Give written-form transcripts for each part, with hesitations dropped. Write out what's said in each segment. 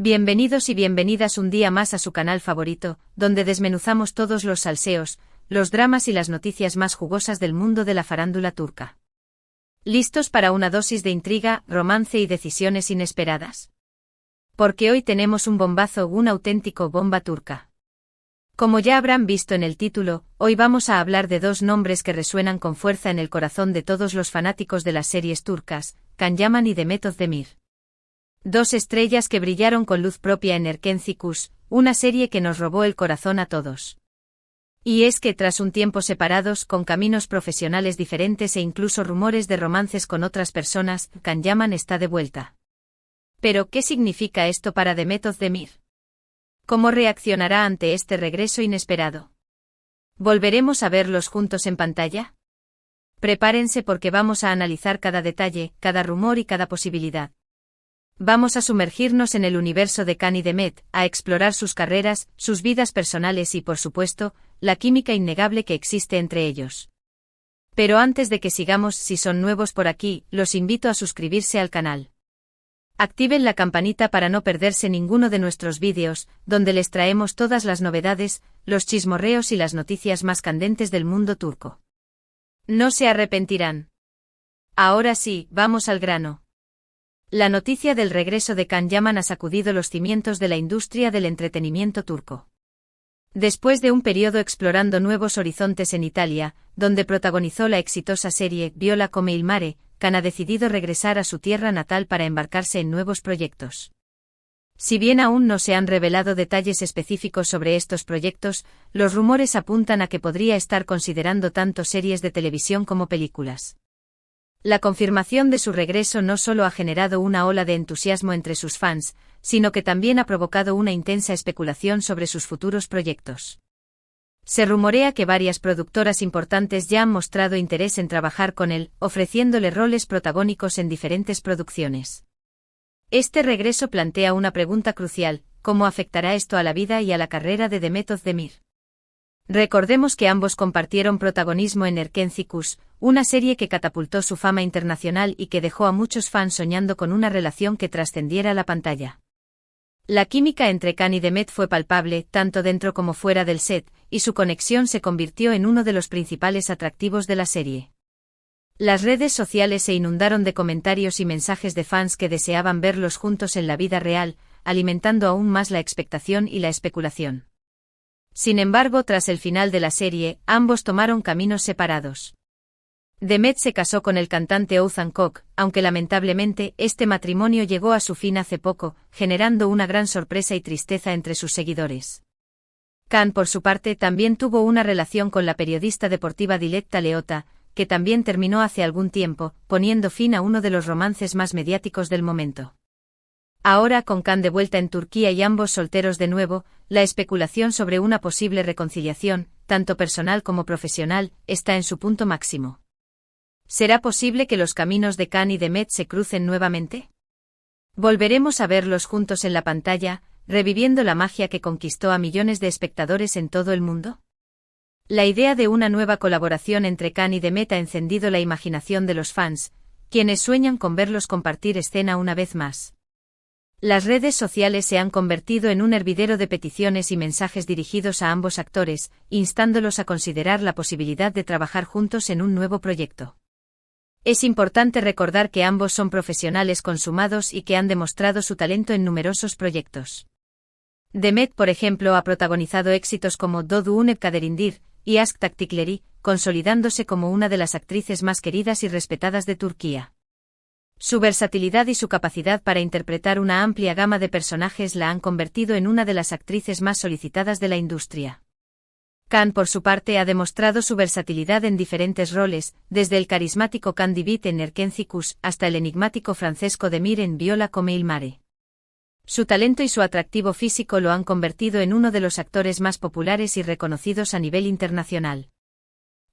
Bienvenidos y bienvenidas un día más a su canal favorito, donde desmenuzamos todos los salseos, los dramas y las noticias más jugosas del mundo de la farándula turca. ¿Listos para una dosis de intriga, romance y decisiones inesperadas? Porque hoy tenemos un bombazo, un auténtico bomba turca. Como ya habrán visto en el título, hoy vamos a hablar de dos nombres que resuenan con fuerza en el corazón de todos los fanáticos de las series turcas, Can Yaman y Demet Özdemir. Dos estrellas que brillaron con luz propia en Erkenci Kuş, una serie que nos robó el corazón a todos. Y es que tras un tiempo separados, con caminos profesionales diferentes e incluso rumores de romances con otras personas, Can Yaman está de vuelta. Pero, ¿qué significa esto para Demet Özdemir? ¿Cómo reaccionará ante este regreso inesperado? ¿Volveremos a verlos juntos en pantalla? Prepárense porque vamos a analizar cada detalle, cada rumor y cada posibilidad. Vamos a sumergirnos en el universo de Can y Demet, a explorar sus carreras, sus vidas personales y, por supuesto, la química innegable que existe entre ellos. Pero antes de que sigamos, si son nuevos por aquí, los invito a suscribirse al canal. Activen la campanita para no perderse ninguno de nuestros vídeos, donde les traemos todas las novedades, los chismorreos y las noticias más candentes del mundo turco. No se arrepentirán. Ahora sí, vamos al grano. La noticia del regreso de Can Yaman ha sacudido los cimientos de la industria del entretenimiento turco. Después de un periodo explorando nuevos horizontes en Italia, donde protagonizó la exitosa serie Viola come il mare, Can ha decidido regresar a su tierra natal para embarcarse en nuevos proyectos. Si bien aún no se han revelado detalles específicos sobre estos proyectos, los rumores apuntan a que podría estar considerando tanto series de televisión como películas. La confirmación de su regreso no solo ha generado una ola de entusiasmo entre sus fans, sino que también ha provocado una intensa especulación sobre sus futuros proyectos. Se rumorea que varias productoras importantes ya han mostrado interés en trabajar con él, ofreciéndole roles protagónicos en diferentes producciones. Este regreso plantea una pregunta crucial: ¿cómo afectará esto a la vida y a la carrera de Demet Özdemir? Recordemos que ambos compartieron protagonismo en Erkenci Kuş, una serie que catapultó su fama internacional y que dejó a muchos fans soñando con una relación que trascendiera la pantalla. La química entre Can y Demet fue palpable, tanto dentro como fuera del set, y su conexión se convirtió en uno de los principales atractivos de la serie. Las redes sociales se inundaron de comentarios y mensajes de fans que deseaban verlos juntos en la vida real, alimentando aún más la expectación y la especulación. Sin embargo, tras el final de la serie, ambos tomaron caminos separados. Demet se casó con el cantante Oğuzhan Koç, aunque lamentablemente, este matrimonio llegó a su fin hace poco, generando una gran sorpresa y tristeza entre sus seguidores. Can, por su parte, también tuvo una relación con la periodista deportiva Dilek Leota, que también terminó hace algún tiempo, poniendo fin a uno de los romances más mediáticos del momento. Ahora, con Can de vuelta en Turquía y ambos solteros de nuevo, la especulación sobre una posible reconciliación, tanto personal como profesional, está en su punto máximo. ¿Será posible que los caminos de Can y Demet se crucen nuevamente? ¿Volveremos a verlos juntos en la pantalla, reviviendo la magia que conquistó a millones de espectadores en todo el mundo? La idea de una nueva colaboración entre Can y Demet ha encendido la imaginación de los fans, quienes sueñan con verlos compartir escena una vez más. Las redes sociales se han convertido en un hervidero de peticiones y mensajes dirigidos a ambos actores, instándolos a considerar la posibilidad de trabajar juntos en un nuevo proyecto. Es importante recordar que ambos son profesionales consumados y que han demostrado su talento en numerosos proyectos. Demet, por ejemplo, ha protagonizado éxitos como Doğduğun Kaderindir y Aşk Taktikleri, consolidándose como una de las actrices más queridas y respetadas de Turquía. Su versatilidad y su capacidad para interpretar una amplia gama de personajes la han convertido en una de las actrices más solicitadas de la industria. Can, por su parte, ha demostrado su versatilidad en diferentes roles, desde el carismático Can Divit en Erkenci Kuş hasta el enigmático Francesco Demir en Viola come il mare. Su talento y su atractivo físico lo han convertido en uno de los actores más populares y reconocidos a nivel internacional.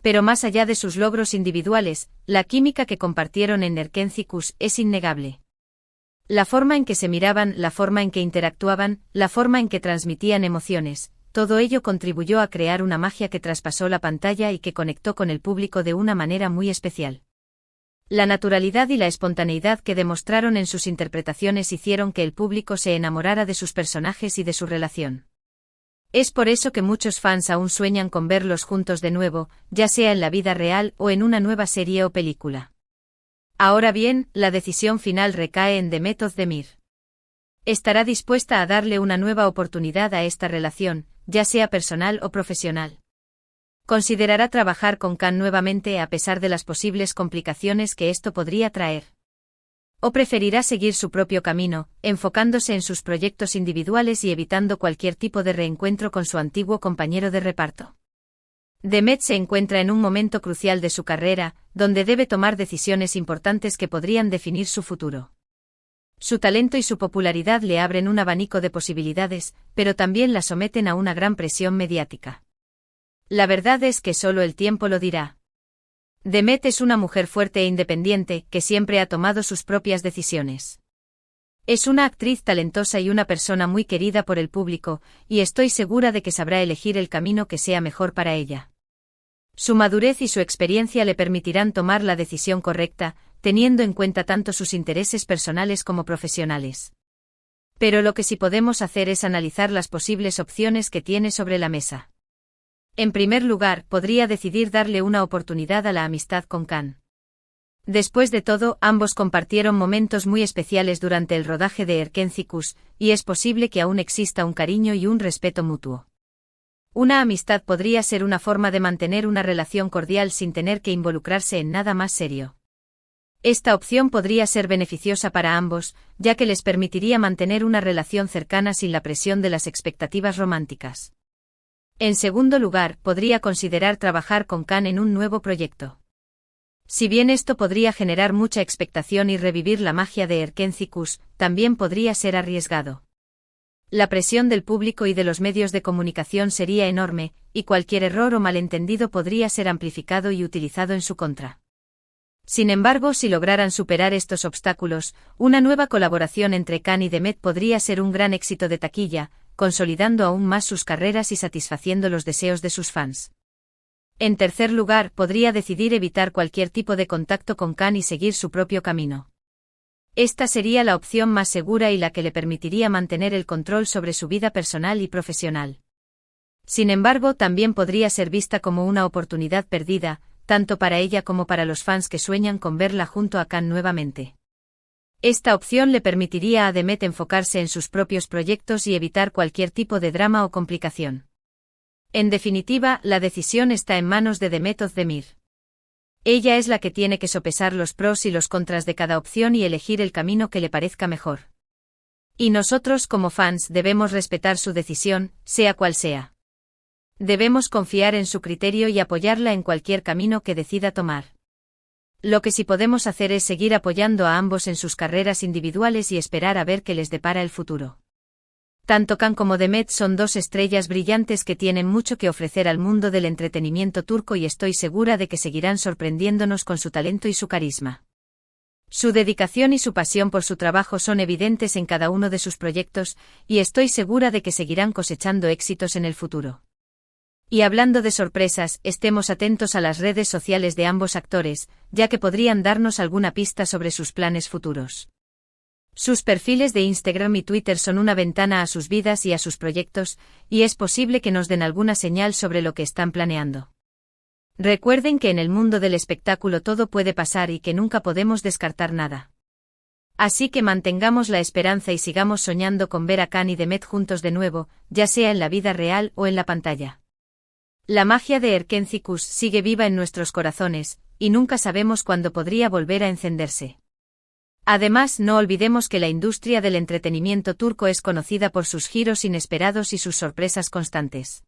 Pero más allá de sus logros individuales, la química que compartieron en Erkenci Kuş es innegable. La forma en que se miraban, la forma en que interactuaban, la forma en que transmitían emociones, todo ello contribuyó a crear una magia que traspasó la pantalla y que conectó con el público de una manera muy especial. La naturalidad y la espontaneidad que demostraron en sus interpretaciones hicieron que el público se enamorara de sus personajes y de su relación. Es por eso que muchos fans aún sueñan con verlos juntos de nuevo, ya sea en la vida real o en una nueva serie o película. Ahora bien, la decisión final recae en Demet Özdemir. ¿Estará dispuesta a darle una nueva oportunidad a esta relación, ya sea personal o profesional? ¿Considerará trabajar con Can nuevamente a pesar de las posibles complicaciones que esto podría traer? ¿O preferirá seguir su propio camino, enfocándose en sus proyectos individuales y evitando cualquier tipo de reencuentro con su antiguo compañero de reparto? Demet se encuentra en un momento crucial de su carrera, donde debe tomar decisiones importantes que podrían definir su futuro. Su talento y su popularidad le abren un abanico de posibilidades, pero también la someten a una gran presión mediática. La verdad es que solo el tiempo lo dirá. Demet es una mujer fuerte e independiente, que siempre ha tomado sus propias decisiones. Es una actriz talentosa y una persona muy querida por el público, y estoy segura de que sabrá elegir el camino que sea mejor para ella. Su madurez y su experiencia le permitirán tomar la decisión correcta, teniendo en cuenta tanto sus intereses personales como profesionales. Pero lo que sí podemos hacer es analizar las posibles opciones que tiene sobre la mesa. En primer lugar, podría decidir darle una oportunidad a la amistad con Can. Después de todo, ambos compartieron momentos muy especiales durante el rodaje de Erkenzikuus, y es posible que aún exista un cariño y un respeto mutuo. Una amistad podría ser una forma de mantener una relación cordial sin tener que involucrarse en nada más serio. Esta opción podría ser beneficiosa para ambos, ya que les permitiría mantener una relación cercana sin la presión de las expectativas románticas. En segundo lugar, podría considerar trabajar con Can en un nuevo proyecto. Si bien esto podría generar mucha expectación y revivir la magia de Erkenzikuus, también podría ser arriesgado. La presión del público y de los medios de comunicación sería enorme, y cualquier error o malentendido podría ser amplificado y utilizado en su contra. Sin embargo, si lograran superar estos obstáculos, una nueva colaboración entre Can y Demet podría ser un gran éxito de taquilla, consolidando aún más sus carreras y satisfaciendo los deseos de sus fans. En tercer lugar, podría decidir evitar cualquier tipo de contacto con Can y seguir su propio camino. Esta sería la opción más segura y la que le permitiría mantener el control sobre su vida personal y profesional. Sin embargo, también podría ser vista como una oportunidad perdida, tanto para ella como para los fans que sueñan con verla junto a Can nuevamente. Esta opción le permitiría a Demet enfocarse en sus propios proyectos y evitar cualquier tipo de drama o complicación. En definitiva, la decisión está en manos de Demet Özdemir. Ella es la que tiene que sopesar los pros y los contras de cada opción y elegir el camino que le parezca mejor. Y nosotros como fans debemos respetar su decisión, sea cual sea. Debemos confiar en su criterio y apoyarla en cualquier camino que decida tomar. Lo que sí podemos hacer es seguir apoyando a ambos en sus carreras individuales y esperar a ver qué les depara el futuro. Tanto Can como Demet son dos estrellas brillantes que tienen mucho que ofrecer al mundo del entretenimiento turco y estoy segura de que seguirán sorprendiéndonos con su talento y su carisma. Su dedicación y su pasión por su trabajo son evidentes en cada uno de sus proyectos, y estoy segura de que seguirán cosechando éxitos en el futuro. Y hablando de sorpresas, estemos atentos a las redes sociales de ambos actores, ya que podrían darnos alguna pista sobre sus planes futuros. Sus perfiles de Instagram y Twitter son una ventana a sus vidas y a sus proyectos, y es posible que nos den alguna señal sobre lo que están planeando. Recuerden que en el mundo del espectáculo todo puede pasar y que nunca podemos descartar nada. Así que mantengamos la esperanza y sigamos soñando con ver a Can y Demet juntos de nuevo, ya sea en la vida real o en la pantalla. La magia de Erkenzikuus sigue viva en nuestros corazones, y nunca sabemos cuándo podría volver a encenderse. Además, no olvidemos que la industria del entretenimiento turco es conocida por sus giros inesperados y sus sorpresas constantes.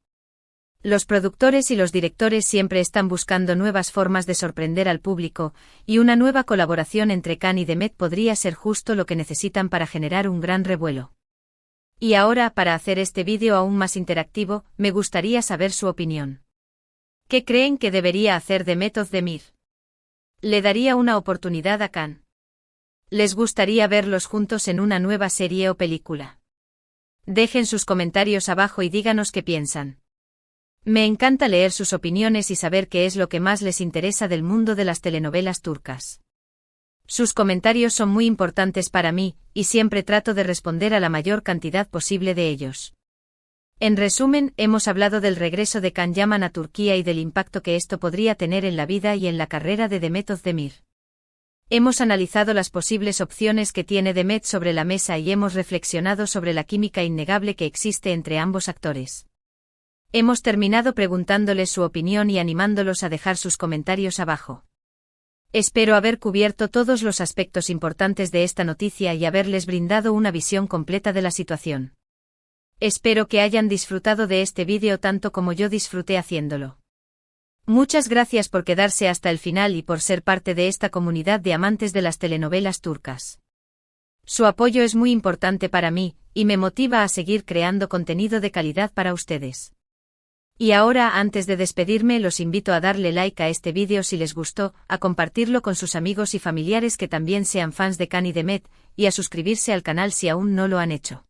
Los productores y los directores siempre están buscando nuevas formas de sorprender al público, y una nueva colaboración entre Can y Demet podría ser justo lo que necesitan para generar un gran revuelo. Y ahora, para hacer este vídeo aún más interactivo, me gustaría saber su opinión. ¿Qué creen que debería hacer Demet Özdemir? ¿Le daría una oportunidad a Can? ¿Les gustaría verlos juntos en una nueva serie o película? Dejen sus comentarios abajo y díganos qué piensan. Me encanta leer sus opiniones y saber qué es lo que más les interesa del mundo de las telenovelas turcas. Sus comentarios son muy importantes para mí, y siempre trato de responder a la mayor cantidad posible de ellos. En resumen, hemos hablado del regreso de Can Yaman a Turquía y del impacto que esto podría tener en la vida y en la carrera de Demet Özdemir. Hemos analizado las posibles opciones que tiene Demet sobre la mesa y hemos reflexionado sobre la química innegable que existe entre ambos actores. Hemos terminado preguntándoles su opinión y animándolos a dejar sus comentarios abajo. Espero haber cubierto todos los aspectos importantes de esta noticia y haberles brindado una visión completa de la situación. Espero que hayan disfrutado de este vídeo tanto como yo disfruté haciéndolo. Muchas gracias por quedarse hasta el final y por ser parte de esta comunidad de amantes de las telenovelas turcas. Su apoyo es muy importante para mí, y me motiva a seguir creando contenido de calidad para ustedes. Y ahora, antes de despedirme, los invito a darle like a este vídeo si les gustó, a compartirlo con sus amigos y familiares que también sean fans de Can y Demet, y a suscribirse al canal si aún no lo han hecho.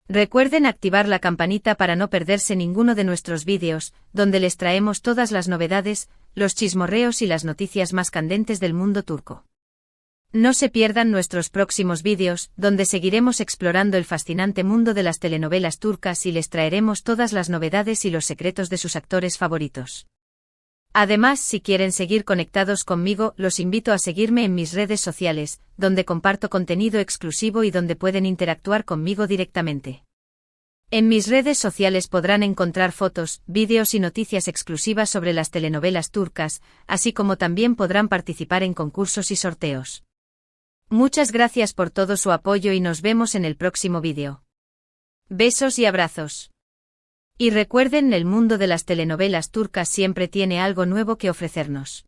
Recuerden activar la campanita para no perderse ninguno de nuestros vídeos, donde les traemos todas las novedades, los chismorreos y las noticias más candentes del mundo turco. No se pierdan nuestros próximos vídeos, donde seguiremos explorando el fascinante mundo de las telenovelas turcas y les traeremos todas las novedades y los secretos de sus actores favoritos. Además, si quieren seguir conectados conmigo, los invito a seguirme en mis redes sociales, donde comparto contenido exclusivo y donde pueden interactuar conmigo directamente. En mis redes sociales podrán encontrar fotos, vídeos y noticias exclusivas sobre las telenovelas turcas, así como también podrán participar en concursos y sorteos. Muchas gracias por todo su apoyo y nos vemos en el próximo vídeo. Besos y abrazos. Y recuerden, el mundo de las telenovelas turcas siempre tiene algo nuevo que ofrecernos.